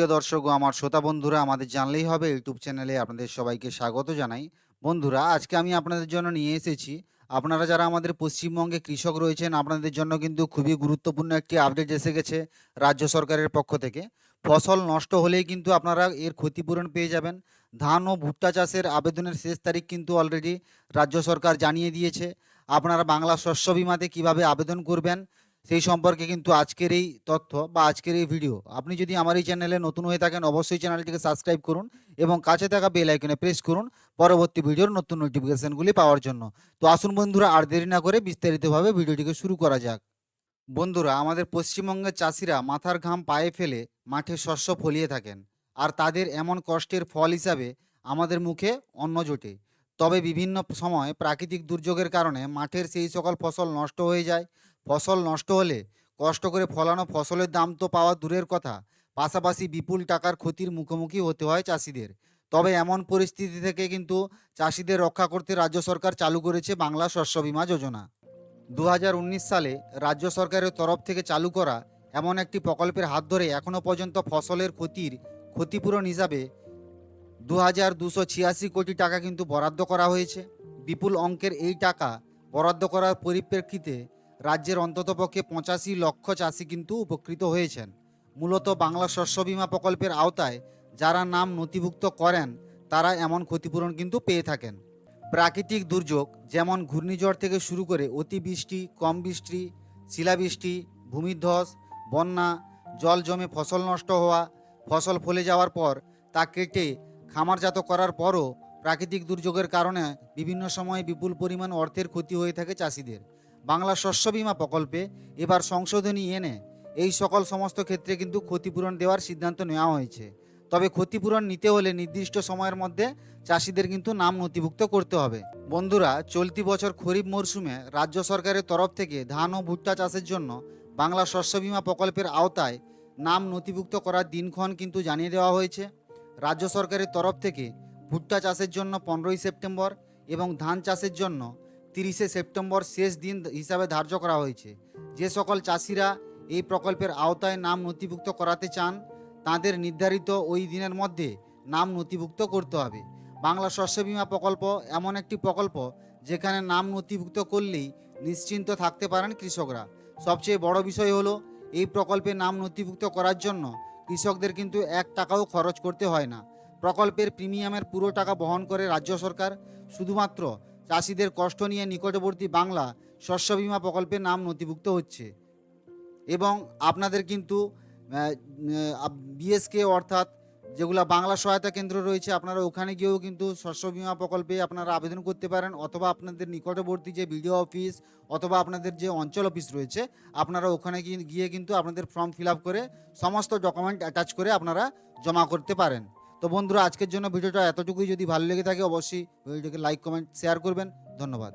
প্রিয় দর্শক ও আমার শ্রোতা বন্ধুরা, আমাদের জানলেই হবে ইউটিউব চ্যানেলে আপনাদের সবাইকে স্বাগত জানাই। বন্ধুরা, আজকে আমি আপনাদের জন্য নিয়ে এসেছি, আপনারা যারা আমাদের পশ্চিমবঙ্গে কৃষক রয়েছেন, আপনাদের জন্য কিন্তু খুবই গুরুত্বপূর্ণ একটি আপডেট এসে গেছে রাজ্য সরকারের পক্ষ থেকে। ফসল নষ্ট হলেই কিন্তু আপনারা এর ক্ষতিপূরণ পেয়ে যাবেন। ধান ও ভুট্টা চাষের আবেদনের শেষ তারিখ কিন্তু অলরেডি রাজ্য সরকার জানিয়ে দিয়েছে। আপনারা বাংলা শস্য বিমাতে কীভাবে আবেদন করবেন সেই সম্পর্কে কিন্তু আজকের এই তথ্য বা আজকের এই ভিডিও। আপনি যদি আমার এই চ্যানেলে নতুন হয়ে থাকেন, অবশ্যই চ্যানেলটিকে সাবস্ক্রাইব করুন এবং কাছে থাকা বেল আইকনে প্রেস করুন পরবর্তী ভিডিওর নতুন নোটিফিকেশনগুলি পাওয়ার জন্য। তো আসুন বন্ধুরা, আর দেরি না করে বিস্তারিতভাবে ভিডিওটিকে শুরু করা যাক। বন্ধুরা, আমাদের পশ্চিমবঙ্গের চাষিরা মাথার ঘাম পায়ে ফেলে মাঠে শস্য ফলিয়ে থাকেন, আর তাদের এমন কষ্টের ফল হিসাবে আমাদের মুখে অন্ন জোটে। তবে বিভিন্ন সময় প্রাকৃতিক দুর্যোগের কারণে মাঠের সেই সকল ফসল নষ্ট হয়ে যায়। ফসল নষ্ট হলে কষ্ট করে ফলানো ফসলের দাম তো পাওয়া দূরের কথা, পাশাপাশি বিপুল টাকার ক্ষতির মুখোমুখি হতে হয় চাষিদের। তবে এমন পরিস্থিতি থেকে কিন্তু চাষিদের রক্ষা করতে রাজ্য সরকার চালু করেছে বাংলা শস্য বীমা যোজনা। ২০১৯ সালে রাজ্য সরকারের তরফ থেকে চালু করা এমন একটি প্রকল্পের হাত ধরে এখনও পর্যন্ত ফসলের ক্ষতিপূরণ হিসাবে ২,২৮৬ কোটি টাকা কিন্তু বরাদ্দ করা হয়েছে। বিপুল অঙ্কের এই টাকা বরাদ্দ করার পরিপ্রেক্ষিতে রাজ্যের অন্ততপক্ষে ৮৫ লক্ষ চাষি কিন্তু উপকৃত হয়েছেন। মূলত বাংলা শস্য বীমা প্রকল্পের আওতায় যারা নাম নথিভুক্ত করেন তারা এমন ক্ষতিপূরণ কিন্তু পেয়ে থাকেন। প্রাকৃতিক দুর্যোগ যেমন ঘূর্ণিঝড় থেকে শুরু করে অতিবৃষ্টি, কম বৃষ্টি, শিলাবৃষ্টি, ভূমিধস, বন্যা, জল জমে ফসল নষ্ট হওয়া, ফসল ফলে যাওয়ার পর তা কেটে খামারজাত করার পরও প্রাকৃতিক দুর্যোগের কারণে বিভিন্ন সময় বিপুল পরিমাণ অর্থের ক্ষতি হয়ে থাকে চাষিদের। বাংলা শস্য বীমা প্রকল্পে এবার সংশোধনী এনে এই সকল সমস্ত ক্ষেত্রে কিন্তু ক্ষতিপূরণ দেওয়ার সিদ্ধান্ত নেওয়া হয়েছে। তবে ক্ষতিপূরণ নিতে হলে নির্দিষ্ট সময়ের মধ্যে চাষিদের কিন্তু নাম নথিভুক্ত করতে হবে। বন্ধুরা, চলতি বছর খরিফ মরশুমে রাজ্য সরকারের তরফ থেকে ধান ও ভুট্টা চাষের জন্য বাংলা শস্য বীমা প্রকল্পের আওতায় নাম নথিভুক্ত করার দিনক্ষণ কিন্তু জানিয়ে দেওয়া হয়েছে। রাজ্য সরকারের তরফ থেকে ভুট্টা চাষের জন্য ১৫ই সেপ্টেম্বর এবং ধান চাষের জন্য ৩০শে সেপ্টেম্বর শেষ দিন হিসাবে ধার্য করা হয়েছে। যে সকল চাষিরা এই প্রকল্পের আওতায় নাম নথিভুক্ত করাতে চান তাদের নির্ধারিত ওই দিনের মধ্যে নাম নথিভুক্ত করতে হবে। বাংলা শস্য বীমা প্রকল্প এমন একটি প্রকল্প যেখানে নাম নথিভুক্ত করলেই নিশ্চিন্ত থাকতে পারেন কৃষকরা। সবচেয়ে বড় বিষয় হলো এই প্রকল্পে নাম নথিভুক্ত করার জন্য কৃষকদের কিন্তু ১ টাকাও খরচ করতে হয় না। প্রকল্পের প্রিমিয়ামের পুরো টাকা বহন করে রাজ্য সরকার। শুধুমাত্র চাষিদের কষ্ট নিয়ে নিকটবর্তী বাংলা শস্য বীমা প্রকল্পে নাম নথিভুক্ত হচ্ছে এবং আপনাদের কিন্তু বিএসকে অর্থাৎ যেগুলো বাংলা সহায়তা কেন্দ্র রয়েছে আপনারা ওখানে গিয়েও কিন্তু শস্য বীমা প্রকল্পে আপনারা আবেদন করতে পারেন, অথবা আপনাদের নিকটবর্তী যে বিডিও অফিস অথবা আপনাদের যে অঞ্চল অফিস রয়েছে আপনারা ওখানে গিয়ে কিন্তু আপনাদের ফর্ম ফিল আপ করে সমস্ত ডকুমেন্ট অ্যাটাচ করে আপনারা জমা করতে পারেন। তো বন্ধুরা, আজকের জন্য ভিডিওটা এতটুকুই। যদি ভালো লেগে থাকে অবশ্যই ভিডিওটিকে লাইক, কমেন্ট, শেয়ার করবেন। ধন্যবাদ।